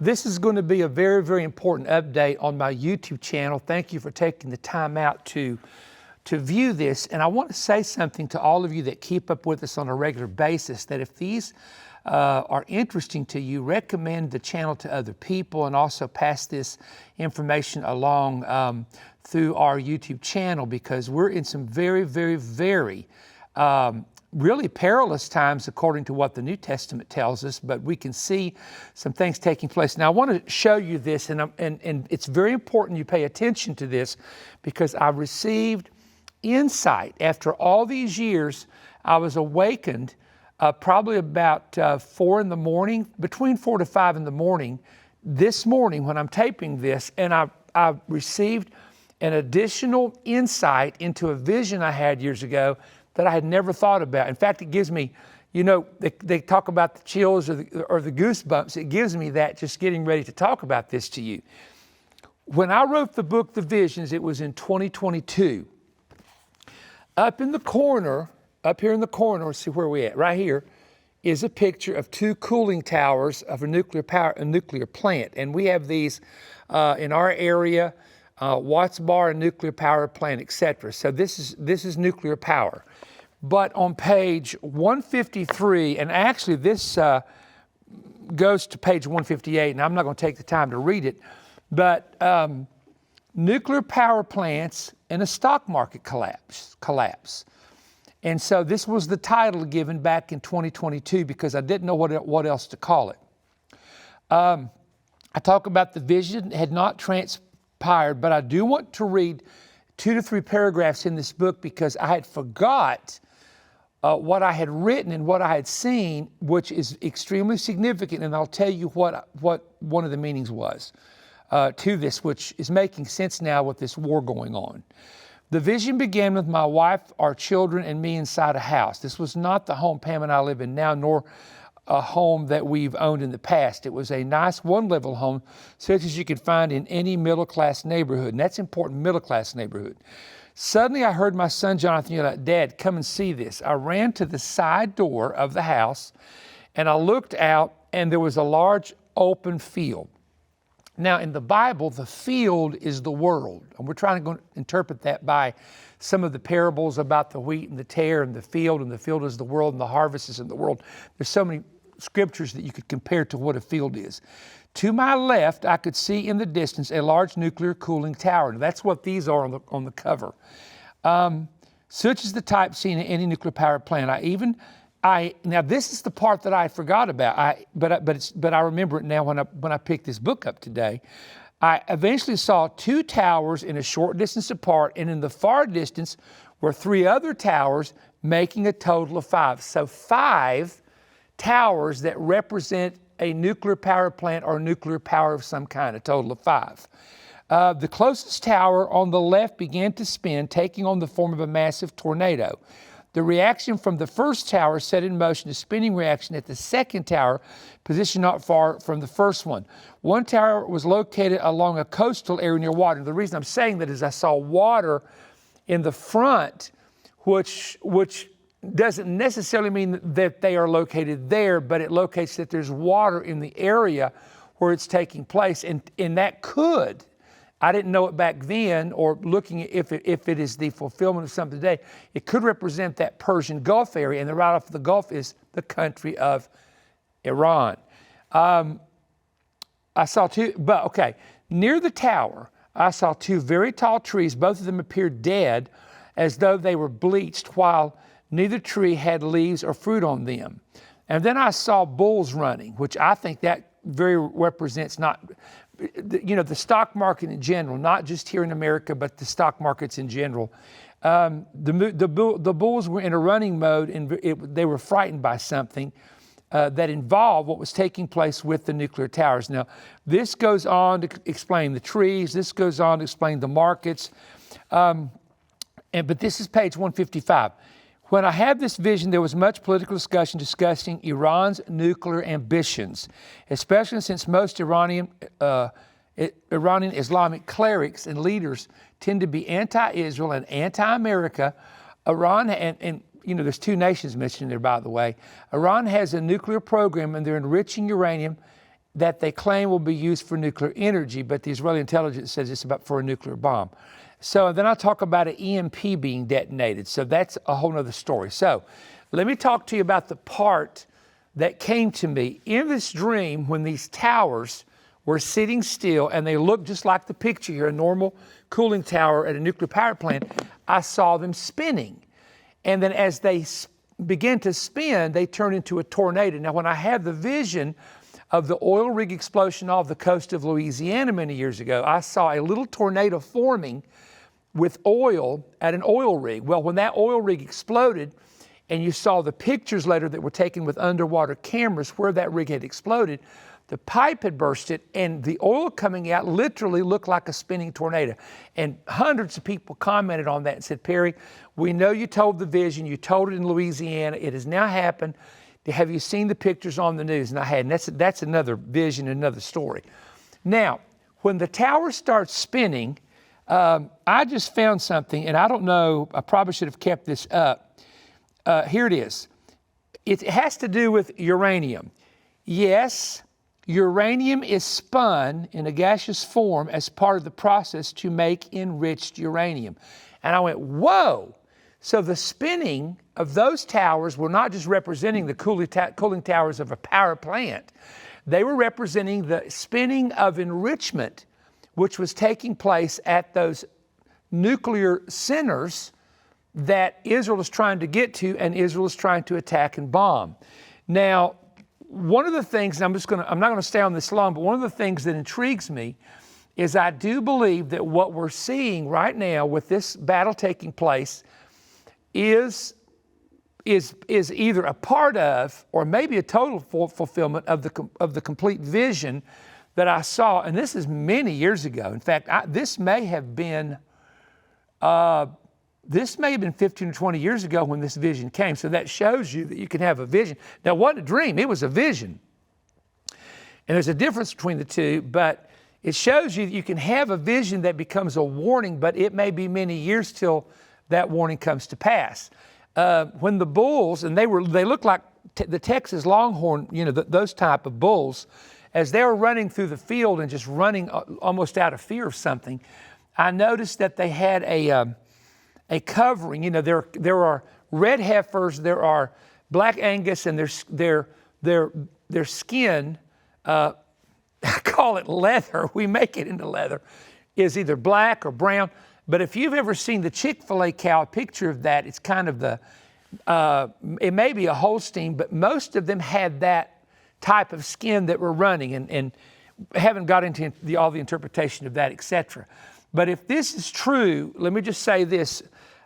This is going to be a very, very important update on my YouTube channel. Thank you for taking the time out to view this. And I want to say something to all of you that keep up with us on a regular basis, that if these are interesting to you, recommend the channel to other people and also pass this information along through our YouTube channel, because we're in some very, very, very really perilous times according to what the New Testament tells us, but we can see some things taking place. Now I want to show you this, and it's very important you pay attention to this, because I received insight. After all these years, I was awakened probably about 4 in the morning, between 4 to 5 in the morning, this morning when I'm taping this, and I received an additional insight into a vision I had years ago that I had never thought about. In fact, it gives me, you know, they talk about the chills or the goosebumps. It gives me that just getting ready to talk about this to you. When I wrote the book, The Visions, it was in 2022. Up in the corner, up here in the corner, let's see where we're at, right here, is a picture of 2 cooling towers of a nuclear plant. And we have these in our area, Watts Bar, a nuclear power plant, etc. So this is nuclear power. But on page 153, and actually this goes to page 158, and I'm not going to take the time to read it, but nuclear power plants and a stock market collapse. And so this was the title given back in 2022 because I didn't know what else to call it. I talk about the vision had not transpired, but I do want to read 2 to 3 paragraphs in this book because I had forgot what I had written and what I had seen, which is extremely significant, and I'll tell you what one of the meanings was to this, which is making sense now with this war going on. The vision began with my wife, our children, and me inside a house. This was not the home Pam and I live in now, nor a home that we've owned in the past. It was a nice one-level home, such as you could find in any middle-class neighborhood, and that's important, middle-class neighborhood. Suddenly, I heard my son Jonathan yell out, "Dad, come and see this." I ran to the side door of the house, and I looked out, and there was a large open field. Now, in the Bible, the field is the world, and we're trying to go interpret that by some of the parables about the wheat and the tare and the field is the world, and the harvest is in the world. There's so many scriptures that you could compare to what a field is. To my left, I could see in the distance a large nuclear cooling tower. And that's what these are on the cover. Such is the type seen in any nuclear power plant. Now this is the part that I forgot about. But I remember it now when I picked this book up today. I eventually saw 2 towers in a short distance apart, and in the far distance were 3 other towers, making a total of 5. So 5 towers that represent a nuclear power plant or nuclear power of some kind, a total of 5. The closest tower on the left began to spin, taking on the form of a massive tornado. The reaction from the first tower set in motion a spinning reaction at the second tower, positioned not far from the first one. One tower was located along a coastal area near water. The reason I'm saying that is I saw water in the front, which doesn't necessarily mean that they are located there, but it locates that there's water in the area where it's taking place. And that could, I didn't know it back then, or looking at if it is the fulfillment of something today, it could represent that Persian Gulf area, and right off the Gulf is the country of Iran. I saw 2, but okay, near the tower, I saw 2 very tall trees. Both of them appeared dead, as though they were bleached, while neither tree had leaves or fruit on them. And then I saw bulls running, which I think that very represents the stock market in general, not just here in America, but the stock markets in general. The bulls were in a running mode, and they were frightened by something that involved what was taking place with the nuclear towers. Now, this goes on to explain the trees. This goes on to explain the markets. But this is page 155. When I had this vision, there was much political discussion discussing Iran's nuclear ambitions, especially since most Iranian Islamic clerics and leaders tend to be anti-Israel and anti-America. Iran, and there's 2 nations mentioned there, by the way. Iran has a nuclear program, and they're enriching uranium that they claim will be used for nuclear energy, but the Israeli intelligence says it's about for a nuclear bomb. So then I'll talk about an EMP being detonated. So that's a whole nother story. So let me talk to you about the part that came to me in this dream when these towers were sitting still and they looked just like the picture here, a normal cooling tower at a nuclear power plant. I saw them spinning. And then as they began to spin, they turned into a tornado. Now, when I had the vision of the oil rig explosion off the coast of Louisiana many years ago, I saw a little tornado forming with oil at an oil rig. Well, when that oil rig exploded, and you saw the pictures later that were taken with underwater cameras where that rig had exploded, the pipe had bursted and the oil coming out literally looked like a spinning tornado. And hundreds of people commented on that and said, Perry, we know you told the vision, you told it in Louisiana, it has now happened. Have you seen the pictures on the news? And I had, and that's another vision, another story. Now, when the tower starts spinning, I just found something, and I don't know, I probably should have kept this up. Here it is. It has to do with uranium. Yes, uranium is spun in a gaseous form as part of the process to make enriched uranium. And I went, whoa. So the spinning of those towers were not just representing the cooling towers of a power plant. They were representing the spinning of enrichment, which was taking place at those nuclear centers that Israel is trying to get to and Israel is trying to attack and bomb. Now, one of the things, and I'm not going to stay on this long, but one of the things that intrigues me is I do believe that what we're seeing right now with this battle taking place is either a part of or maybe a total fulfillment of the complete vision that I saw. And this is many years ago. In fact, this may have been 15 or 20 years ago when this vision came. So that shows you that you can have a vision. Now, it wasn't a dream, it was a vision. And there's a difference between the two, but it shows you that you can have a vision that becomes a warning, but it may be many years till that warning comes to pass. When the bulls, and they look like the Texas Longhorn, those type of bulls, as they were running through the field and just running almost out of fear of something, I noticed that they had a covering. There are red heifers, there are black Angus, and their skin, I call it leather, we make it into leather, is either black or brown. But if you've ever seen the Chick-fil-A cow, a picture of that, it's kind of it may be a Holstein, but most of them had that type of skin that were running, and haven't got into all the interpretation of that, etc. But if this is true, let me just say this,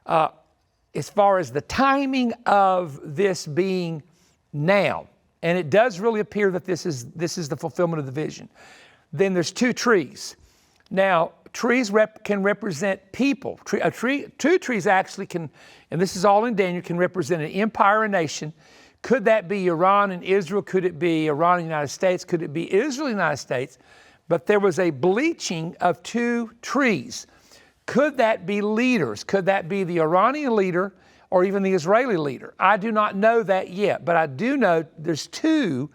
as far as the timing of this being now, and it does really appear that this is the fulfillment of the vision, then there's two trees. Now, trees can represent people. Two trees actually can, and this is all in Daniel, can represent an empire, a nation. Could that be Iran and Israel? Could it be Iran and the United States? Could it be Israel and the United States? But there was a bleaching of two trees. Could that be leaders? Could that be the Iranian leader or even the Israeli leader? I do not know that yet, but I do know there's two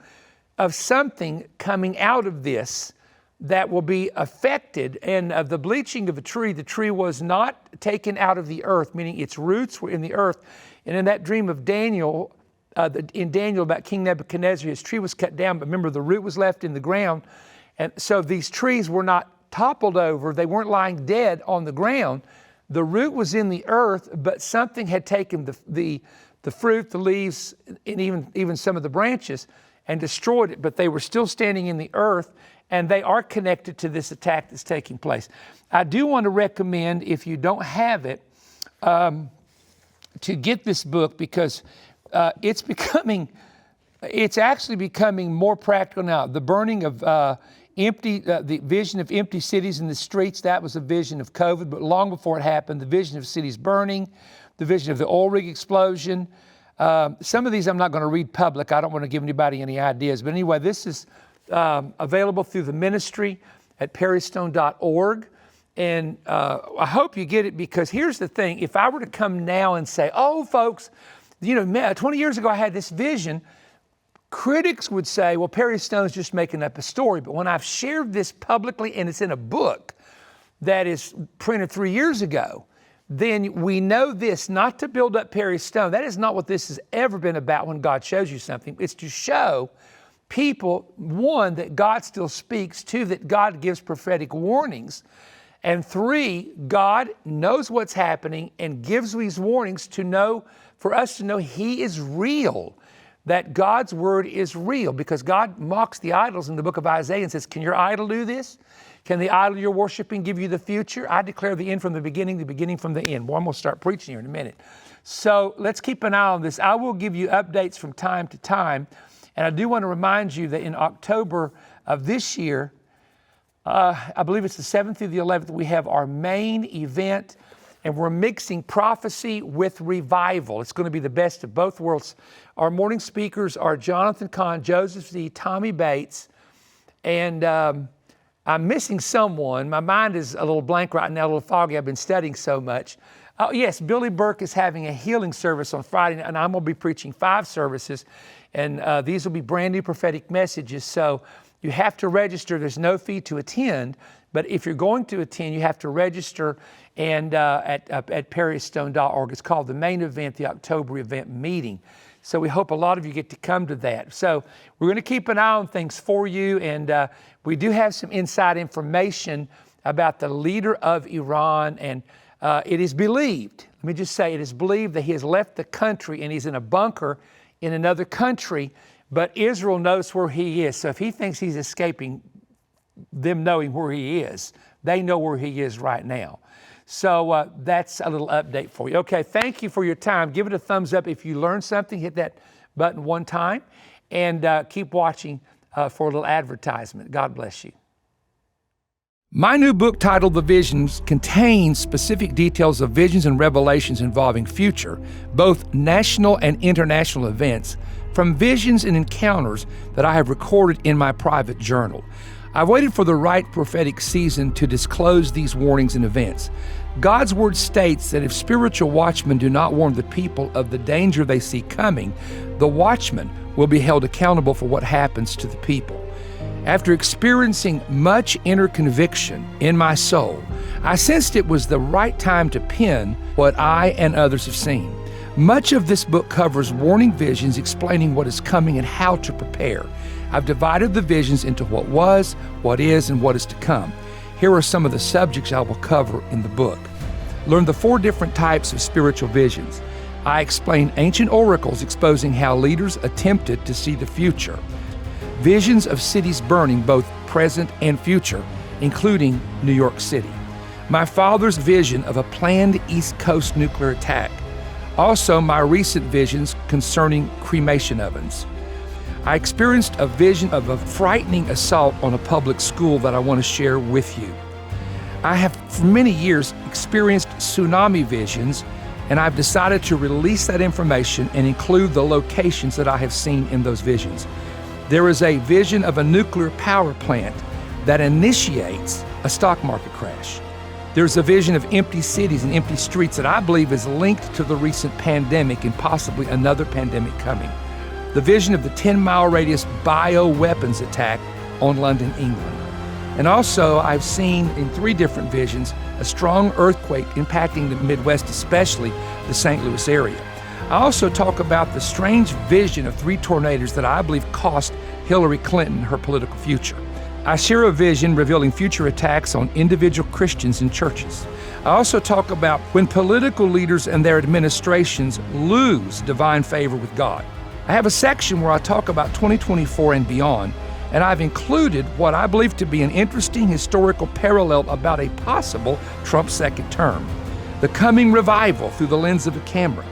of something coming out of this that will be affected. And of the bleaching of a tree, the tree was not taken out of the earth, meaning its roots were in the earth. And in that dream of Daniel, in Daniel about King Nebuchadnezzar, his tree was cut down, but remember the root was left in the ground. And so these trees were not toppled over, they weren't lying dead on the ground. The root was in the earth, but something had taken the fruit, the leaves, and even some of the branches and destroyed it, but they were still standing in the earth, and they are connected to this attack that's taking place. I do want to recommend, if you don't have it, to get this book, because it's actually becoming more practical now. The burning of the vision of empty cities in the streets, that was a vision of COVID, but long before it happened, the vision of cities burning, the vision of the oil rig explosion. Some of these I'm not going to read public. I don't want to give anybody any ideas. But anyway, this is available through the ministry at perrystone.org. And I hope you get it, because here's the thing. If I were to come now and say, oh, folks, 20 years ago I had this vision, Critics would say, well, Perry Stone's just making up a story. But when I've shared this publicly and it's in a book that is printed 3 years ago, then we know this, not to build up Perry Stone. That is not what this has ever been about when God shows you something. It's to show people, one, that God still speaks, two, that God gives prophetic warnings, and three, God knows what's happening and gives these warnings to know, for us to know He is real, that God's word is real, because God mocks the idols in the book of Isaiah and says, can your idol do this? Can the idol you're worshiping give you the future? I declare the end from the beginning from the end. Well, I'm going to start preaching here in a minute. So let's keep an eye on this. I will give you updates from time to time. And I do want to remind you that in October of this year, I believe it's the 7th through the 11th, we have our main event, and we're mixing prophecy with revival. It's going to be the best of both worlds. Our morning speakers are Jonathan Kahn, Joseph Z., Tommy Bates, and I'm missing someone. My mind is a little blank right now, a little foggy. I've been studying so much. Oh, yes, Billy Burke is having a healing service on Friday, and I'm going to be preaching 5 services, and these will be brand new prophetic messages. So you have to register. There's no fee to attend, but if you're going to attend, you have to register and at perrystone.org. It's called the main event, the October event meeting. So we hope a lot of you get to come to that. So we're going to keep an eye on things for you, and we do have some inside information about the leader of Iran, and it is believed, let me just say, it is believed that he has left the country and he's in a bunker in another country, but Israel knows where he is. So if he thinks he's escaping, them knowing where he is, they know where he is right now. So that's a little update for you. Okay, thank you for your time. Give it a thumbs up if you learned something. Hit that button one time, and keep watching for a little advertisement. God bless you. My new book titled The Visions contains specific details of visions and revelations involving future, both national and international events, from visions and encounters that I have recorded in my private journal. I waited for the right prophetic season to disclose these warnings and events. God's word states that if spiritual watchmen do not warn the people of the danger they see coming, the watchmen will be held accountable for what happens to the people. After experiencing much inner conviction in my soul, I sensed it was the right time to pen what I and others have seen. Much of this book covers warning visions explaining what is coming and how to prepare. I've divided the visions into what was, what is, and what is to come. Here are some of the subjects I will cover in the book. Learn the 4 different types of spiritual visions. I explain ancient oracles exposing how leaders attempted to see the future. Visions of cities burning, both present and future, including New York City. My father's vision of a planned East Coast nuclear attack. Also, my recent visions concerning cremation ovens. I experienced a vision of a frightening assault on a public school that I want to share with you. I have for many years experienced tsunami visions, and I've decided to release that information and include the locations that I have seen in those visions. There is a vision of a nuclear power plant that initiates a stock market crash. There's a vision of empty cities and empty streets that I believe is linked to the recent pandemic and possibly another pandemic coming. The vision of the 10-mile radius bioweapons attack on London, England. And also, I've seen in 3 different visions a strong earthquake impacting the Midwest, especially the St. Louis area. I also talk about the strange vision of 3 tornadoes that I believe cost Hillary Clinton her political future. I share a vision revealing future attacks on individual Christians and churches. I also talk about when political leaders and their administrations lose divine favor with God. I have a section where I talk about 2024 and beyond, and I've included what I believe to be an interesting historical parallel about a possible Trump second term. The coming revival through the lens of a camera.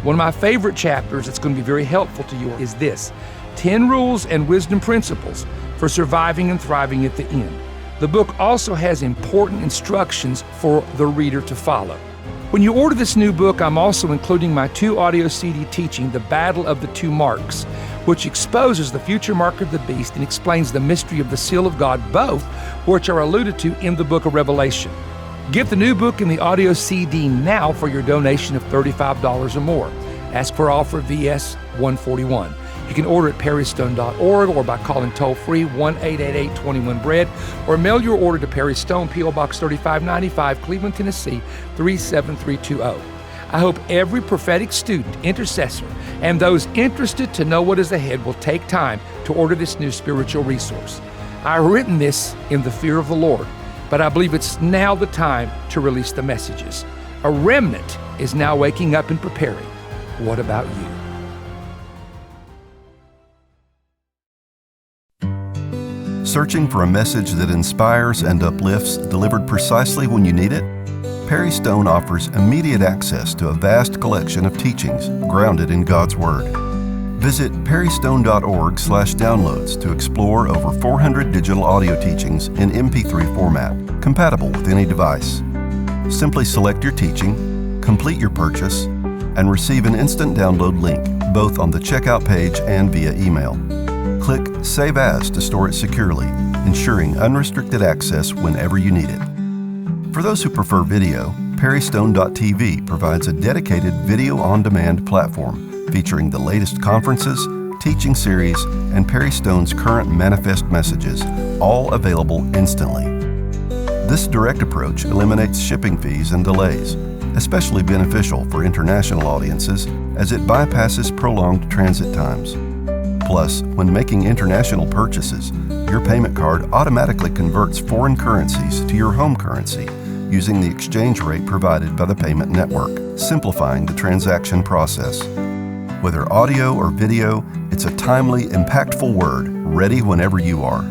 One of my favorite chapters that's going to be very helpful to you is this: 10 rules and wisdom principles for surviving and thriving at the end. The book also has important instructions for the reader to follow. When you order this new book, I'm also including my 2 audio CD teaching, The Battle of the 2 Marks, which exposes the future mark of the beast and explains the mystery of the seal of God, both which are alluded to in the book of Revelation. Get the new book and the audio CD now for your donation of $35 or more. Ask for offer VS 141. You can order at perrystone.org or by calling toll-free 1-888-21-BREAD or mail your order to Perry Stone, P.O. Box 3595, Cleveland, Tennessee 37320. I hope every prophetic student, intercessor, and those interested to know what is ahead will take time to order this new spiritual resource. I've written this in the fear of the Lord, but I believe it's now the time to release the messages. A remnant is now waking up and preparing. What about you? Searching for a message that inspires and uplifts, delivered precisely when you need it? Perry Stone offers immediate access to a vast collection of teachings grounded in God's Word. Visit perrystone.org/downloads to explore over 400 digital audio teachings in MP3 format, compatible with any device. Simply select your teaching, complete your purchase, and receive an instant download link, both on the checkout page and via email. Click Save As to store it securely, ensuring unrestricted access whenever you need it. For those who prefer video, perrystone.tv provides a dedicated video-on-demand platform featuring the latest conferences, teaching series, and Perry Stone's current manifest messages, all available instantly. This direct approach eliminates shipping fees and delays, especially beneficial for international audiences as it bypasses prolonged transit times. Plus, when making international purchases, your payment card automatically converts foreign currencies to your home currency using the exchange rate provided by the payment network, simplifying the transaction process. Whether audio or video, it's a timely, impactful word ready whenever you are.